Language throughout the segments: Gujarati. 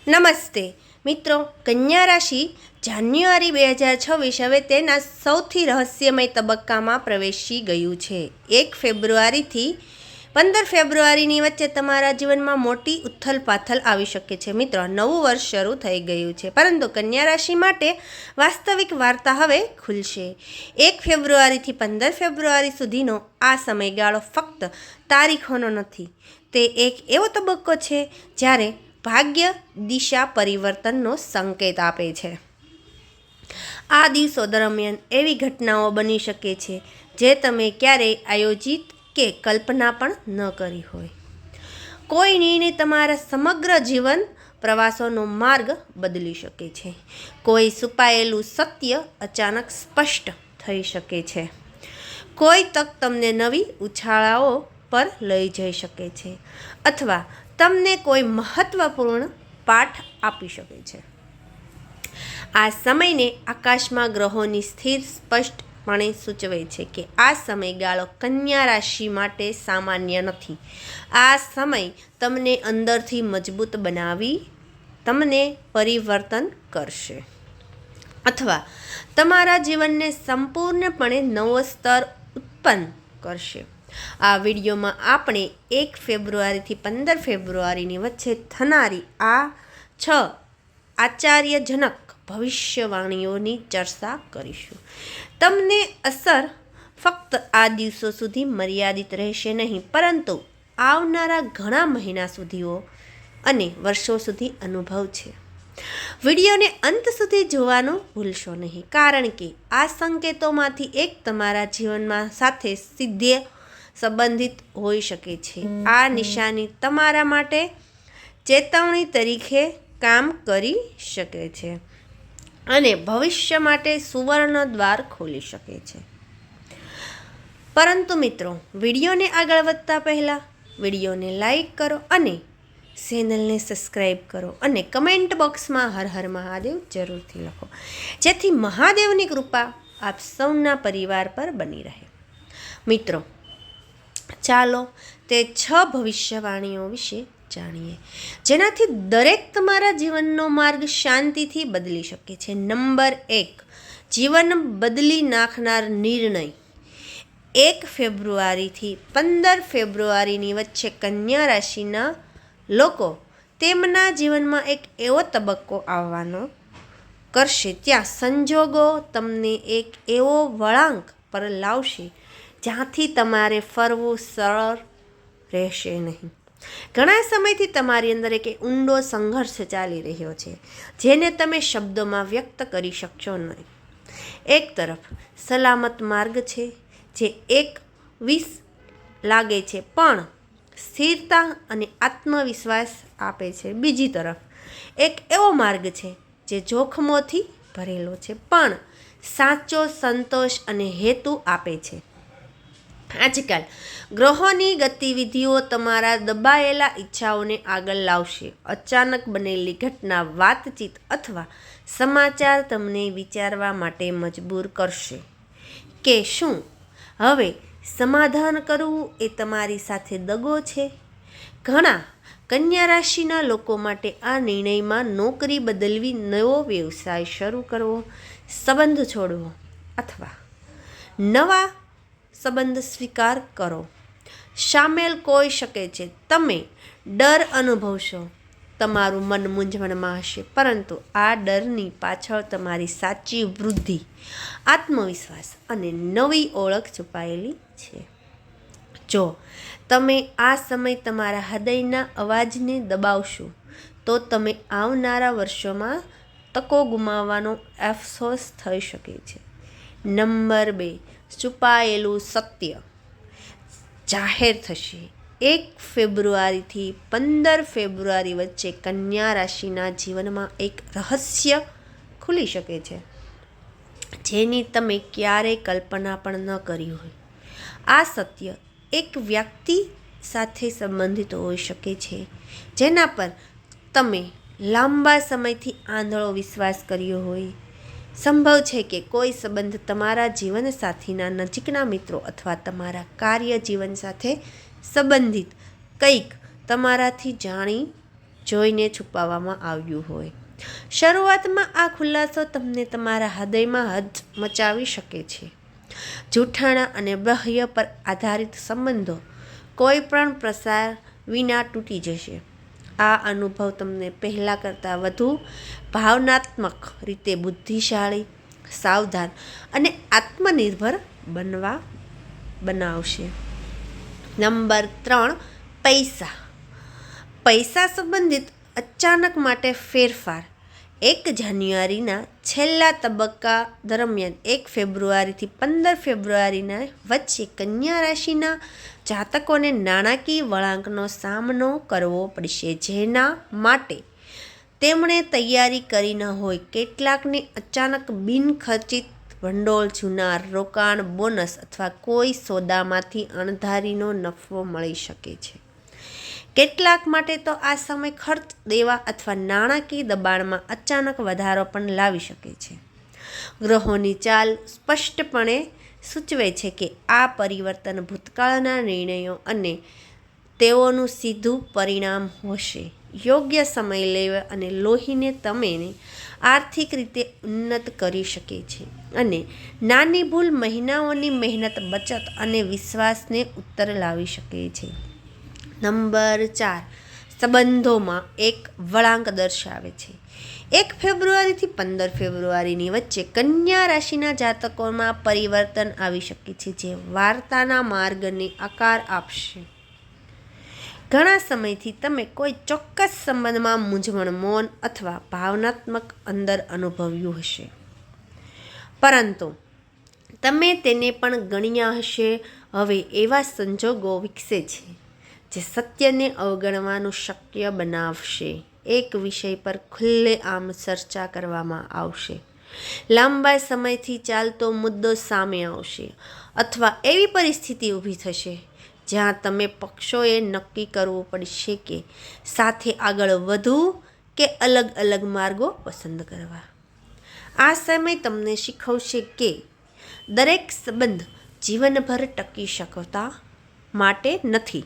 નમસ્તે મિત્રો, કન્યા રાશિ જાન્યુઆરી 2026 હવે તેના સૌથી રહસ્યમય તબક્કામાં પ્રવેશી ગયું છે. 1 ફેબ્રુઆરીથી 15 ફેબ્રુઆરીની વચ્ચે તમારા જીવનમાં મોટી ઉથલપાથલ આવી શકે છે. મિત્રો, નવું વર્ષ શરૂ થઈ ગયું છે, પરંતુ કન્યા રાશિ માટે વાસ્તવિક વાર્તા હવે ખુલશે. 1 ફેબ્રુઆરીથી 15 ફેબ્રુઆરી સુધીનો આ સમયગાળો ફક્ત તારીખોનો નથી, તે એક એવો તબક્કો છે જ્યારે ભાગ્ય દિશા પરિવર્તનનો સંકેત આપે છે. આ દિવસો દરમિયાન એવી ઘટનાઓ બની શકે છે જે તમે ક્યારેય આયોજિત કે કલ્પના પણ ન કરી હોય. કોઈ નિર્ણય તમારા સમગ્ર જીવન પ્રવાસોનો માર્ગ બદલી શકે છે. કોઈ છુપાયેલું સત્ય અચાનક સ્પષ્ટ થઈ શકે છે. કોઈ તક તમને નવી ઉછાળાઓ પર લઈ જઈ શકે છે, અથવા તમને કોઈ મહત્વપૂર્ણ પાઠ આપી શકે છે. આ સમયને આકાશમાં ગ્રહોની સ્થિર સ્પષ્ટપણે સૂચવે છે કે આ સમયગાળો કન્યા રાશિ માટે સામાન્ય નથી. આ સમય તમને અંદરથી મજબૂત બનાવી તમને પરિવર્તન કરશે, અથવા તમારા જીવનને સંપૂર્ણપણે નવો સ્તર ઉત્પન્ન કરશે. આ વિડીયોમાં આપણે 1 ફેબ્રુઆરીથી 15 ફેબ્રુઆરીની વચ્ચે થનારી આ 6 આશ્ચર્યજનક ભવિષ્યવાણીઓની ચર્ચા કરીશું. તમને અસર ફક્ત આ દિવસો સુધી મર્યાદિત રહેશે નહીં, પરંતુ આવનારા ઘણા મહિના સુધીઓ અને વર્ષો સુધી અનુભવ છે. વિડીયોને અંત સુધી જોવાનું ભૂલશો નહીં, કારણ કે આ સંકેતોમાંથી એક તમારા જીવનમાં સાથે સીધે સંબંધિત હોઈ શકે છે. આ નિશાની તમારા માટે ચેતવણી તરીકે કામ કરી શકે છે અને ભવિષ્ય માટે સુવર્ણ દ્વાર ખોલી શકે છે. પરંતુ મિત્રો, વિડીયોને આગળ વધતા પહેલાં વિડીયોને લાઈક કરો અને ચેનલને સબસ્ક્રાઈબ કરો અને કમેન્ટ બોક્સમાં હર હર મહાદેવ જરૂરથી લખો, જેથી મહાદેવની કૃપા આપ સૌના પરિવાર પર બની રહે. મિત્રો, ચાલો તે 6 ભવિષ્યવાણીઓ વિશે જાણીએ, જેનાથી દરેક તમારા જીવનનો માર્ગ શાંતિથી બદલી શકે છે. નંબર 1, જીવન બદલી નાખનાર નિર્ણય. 1 ફેબ્રુઆરીથી 15 ફેબ્રુઆરીની વચ્ચે કન્યા રાશિના લોકો તેમના જીવનમાં એક એવો તબક્કો આવવાનો કરશે ત્યાં સંજોગો તમને એક એવો વળાંક પર લાવશે જ્યાંથી તમારે ફરવું સરળ રહેશે નહીં. ઘણા સમયથી તમારી અંદર એક ઊંડો સંઘર્ષ ચાલી રહ્યો છે, જેને તમે શબ્દોમાં વ્યક્ત કરી શકશો નહીં. એક તરફ સલામત માર્ગ છે જે એક વિષ લાગે છે પણ સ્થિરતા અને આત્મવિશ્વાસ આપે છે. બીજી તરફ એક એવો માર્ગ છે જે જોખમોથી ભરેલો છે પણ સાચો સંતોષ અને હેતુ આપે છે. આજકાલ ગ્રહોની ગતિવિધિઓ તમારા દબાયેલા ઈચ્છાઓને આગળ લાવશે. અચાનક બનેલી ઘટના, વાતચીત અથવા સમાચાર તમને વિચારવા માટે મજબૂર કરશે કે શું હવે સમાધાન કરવું એ તમારી સાથે દગો છે. ઘણા કન્યા રાશિના લોકો માટે આ નિર્ણયમાં નોકરી બદલવી, નવો વ્યવસાય શરૂ કરવો, સંબંધ છોડવો અથવા નવા સંબંધ સ્વીકાર કરો સામેલ હોઈ શકે છે. તમે ડર અનુભવશો, તમારું મન મૂંઝવણમાં હશે, પરંતુ આ ડરની પાછળ તમારી સાચી વૃદ્ધિ, આત્મવિશ્વાસ અને નવી ઓળખ છુપાયેલી છે. જો તમે આ સમય તમારા હૃદયના અવાજને દબાવશો, તો તમે આવનારા વર્ષોમાં તકો ગુમાવવાનો અફસોસ થઈ શકે છે. નંબર 2, છુપાયેલું સત્ય જાહેર થશે. 1 ફેબ્રુઆરીથી 15 ફેબ્રુઆરી વચ્ચે કન્યા રાશિના જીવનમાં એક રહસ્ય ખુલી શકે છે જેની તમે ક્યારેય કલ્પના પણ ન કરી હોય. આ સત્ય એક વ્યક્તિ સાથે સંબંધિત હોઈ શકે છે જેના પર તમે લાંબા સમયથી આંધળો વિશ્વાસ કર્યો હોય. સંભવ છે કે કોઈ સંબંધ તમારા જીવનસાથીના નજીકના મિત્રો અથવા તમારા કાર્ય જીવન સાથે સંબંધિત કંઈક તમારાથી જાણી જોઈને છુપાવવામાં આવ્યું હોય. શરૂઆતમાં આ ખુલાસો તમને તમારા હૃદયમાં મચાવી શકે છે. જૂઠાણા અને બાહ્ય પર આધારિત સંબંધો કોઈ પણ પ્રસાર વિના તૂટી જશે. આ અનુભવ તમને પહેલાં કરતાં વધુ ભાવનાત્મક રીતે બુદ્ધિશાળી, સાવધાન અને આત્મનિર્ભર બનાવશે. નંબર 3, પૈસા સંબંધિત અચાનક માટે ફેરફાર. 1 જાન્યુઆરીના છેલ્લા તબક્કા દરમિયાન 1 ફેબ્રુઆરીથી 15 ફેબ્રુઆરીના વચ્ચે કન્યા રાશિના જાતકોને નાણાકીય વળાંકનો સામનો કરવો પડશે, જેના માટે તેમણે તૈયારી કરી ન હોય. કેટલાકને અચાનક બિનખર્ચિત ભંડોળ, જૂના રોકાણ, બોનસ અથવા કોઈ સોદામાંથી અણધારીનો નફો મળી શકે છે. કેટલાક માટે તો આ સમય ખર્ચ, દેવા અથવા નાણાકીય દબાણમાં અચાનક વધારો પણ લાવી શકે છે. ગ્રહોની ચાલ સ્પષ્ટપણે સૂચવે છે કે આ પરિવર્તન ભૂતકાળના નિર્ણયો અને તેઓનું સીધું પરિણામ હશે. યોગ્ય સમય લેવા અને લોહીને તમને આર્થિક રીતે ઉન્નત કરી શકે છે અને નાની ભૂલ મહિનાઓની મહેનત, બચત અને વિશ્વાસને ઉત્તર લાવી શકે છે. નંબર 4, સંબંધોમાં એક વળાંક દર્શાવે છે. 1 ફેબ્રુઆરીથી 15 ફેબ્રુઆરીની વચ્ચે કન્યા રાશિના જાતકોમાં પરિવર્તન આવી શકે છે, જે વાર્તાના માર્ગને આકાર આપશે. ઘણા સમયથી તમે કોઈ ચોક્કસ સંબંધમાં મૂંઝવણ, મૌન અથવા ભાવનાત્મક અંદર અનુભવ્યું હશે, પરંતુ તમે તેને પણ ગણ્યા હશે. હવે એવા સંજોગો વિકસે છે જે સત્યને અવગણવાનું શક્ય બનાવશે. એક વિષય પર ખુલ્લેઆમ ચર્ચા કરવામાં આવશે. લાંબા સમયથી ચાલતો મુદ્દો સામે આવશે અથવા એવી પરિસ્થિતિ ઊભી થશે જ્યાં તમે પક્ષોએ નક્કી કરવું પડશે કે સાથે આગળ વધવું કે અલગ અલગ માર્ગો પસંદ કરવા. આ સમય તમને શીખવશે કે દરેક સંબંધ જીવનભર ટકી શકતા માટે નથી.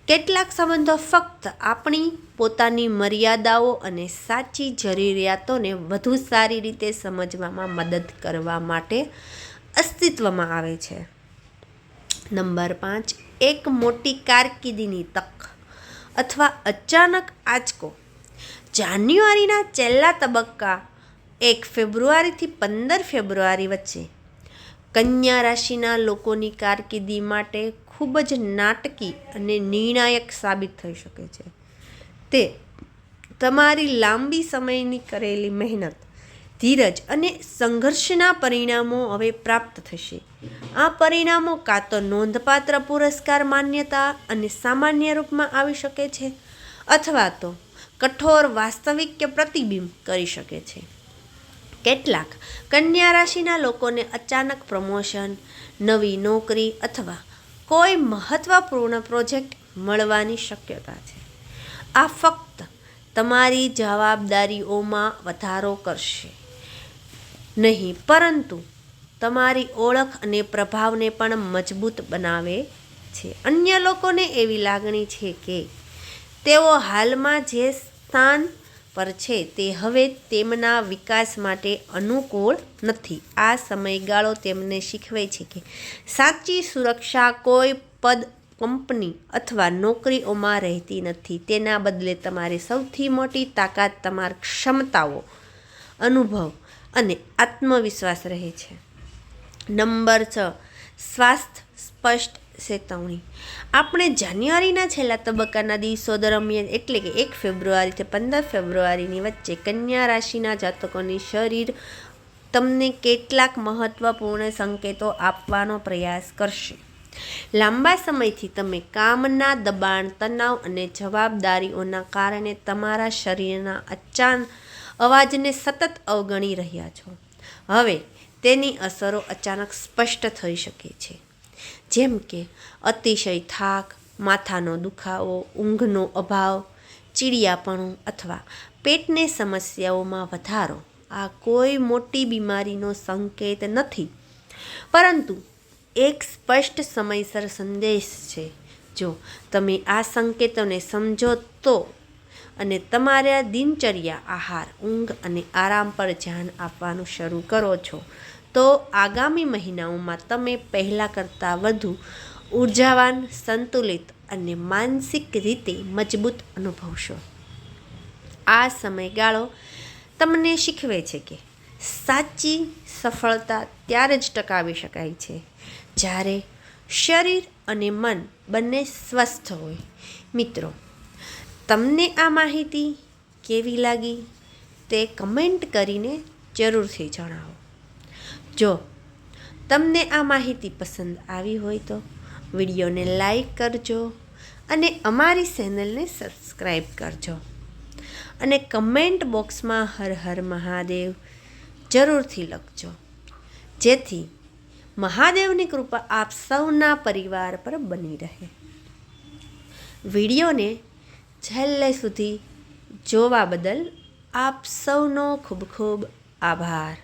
કેટલાક સંબંધો ફક્ત આપણી પોતાની મર્યાદાઓ અને સાચી જરૂરિયાતોને વધુ સારી રીતે સમજવામાં મદદ કરવા માટે અસ્તિત્વમાં આવે છે. નંબર 5, એક મોટી કારકિર્દીની તક અથવા અચાનક આંચકો. જાન્યુઆરીના છેલ્લા તબક્કા 1 ફેબ્રુઆરીથી 15 ફેબ્રુઆરી વચ્ચે કન્યા રાશિના લોકોની કારકિર્દી માટે ખૂબ જ નાટકી અને નિર્ણાયક સાબિત થઈ શકે છે. તે તમારી લાંબી સમયની કરેલી મહેનત, ધીરજ અને સંઘર્ષના પરિણામો હવે પ્રાપ્ત થશે. આ પરિણામો કાં તો નોંધપાત્ર પુરસ્કાર, માન્યતા અને સામાન્ય રૂપમાં આવી શકે છે, અથવા તો કઠોર વાસ્તવિક કે પ્રતિબિંબ કરી શકે છે. કેટલાક કન્યા રાશિના લોકોને અચાનક પ્રમોશન, નવી નોકરી અથવા કોઈ મહત્વપૂર્ણ પ્રોજેક્ટ મળવાની શક્યતા છે. આ ફક્ત તમારી જવાબદારીઓમાં વધારો કરશે નહીં, પરંતુ તમારી ઓળખ અને પ્રભાવને પણ મજબૂત બનાવે છે. અન્ય લોકોને એવી લાગણી છે કે તેઓ હાલમાં જે સ્થાન પર છે તે હવે તેમના વિકાસ માટે અનુકૂળ નથી. આ સમયગાળો તેમને શીખવે છે કે સાચી સુરક્ષા કોઈ પદ, કંપની અથવા નોકરીઓમાં રહેતી નથી. તેના બદલે તમારી સૌથી મોટી તાકાત તમારી ક્ષમતાઓ, અનુભવ અને આત્મવિશ્વાસ રહે છે. નંબર 6, સ્વાસ્થ્ય સ્પષ્ટ ચેતવણી. આપણે જાન્યુઆરીના છેલ્લા તબક્કાના દિવસો દરમિયાન, એટલે કે 1 ફેબ્રુઆરીથી 15 ફેબ્રુઆરીની વચ્ચે કન્યા રાશિના જાતકોની શરીર તમને કેટલાક મહત્વપૂર્ણ સંકેતો આપવાનો પ્રયાસ કરશે. લાંબા સમયથી તમે કામના દબાણ, તણાવ અને જવાબદારીઓના કારણે તમારા શરીરના અવાજને સતત અવગણી રહ્યા છો. હવે તેની અસરો અચાનક સ્પષ્ટ થઈ શકે છે, જેમ કે અતિશય થાક, માથાનો દુખાવો, ઊંઘનો અભાવ, ચીડિયાપણું અથવા પેટની સમસ્યાઓમાં વધારો. આ કોઈ મોટી બીમારીનો સંકેત નથી, પરંતુ એક સ્પષ્ટ સમયસર સંદેશ છે. જો તમે આ સંકેતોને સમજો તો અને તમારા દિનચર્યા, આહાર, ઊંઘ અને આરામ પર ધ્યાન આપવાનું શરૂ કરો છો તો આગામી મહિનાઓમાં તમે પહેલાં કરતાં વધુ ઉર્જાવાન, સંતુલિત અને માનસિક રીતે મજબૂત અનુભવશો. આ સમયગાળો તમને શીખવે છે કે સાચી સફળતા ત્યારે જ ટકાવી શકાય છે જ્યારે શરીર અને મન બંને સ્વસ્થ હોય. મિત્રો, તમને આ માહિતી કેવી લાગી તે કમેન્ટ કરીને જરૂરથી જણાવો. જો તમને આ માહિતી પસંદ આવી હોય તો વિડીયોને લાઈક કરજો અને અમારી ચેનલને સબસ્ક્રાઈબ કરજો અને કમેન્ટ બોક્સમાં હર હર મહાદેવ જરૂરથી લખજો, જેથી મહાદેવની કૃપા આપ સૌના પરિવાર પર બની રહે. વિડીયોને છેલ્લે સુધી જોવા બદલ આપ સૌનો ખૂબ ખૂબ આભાર.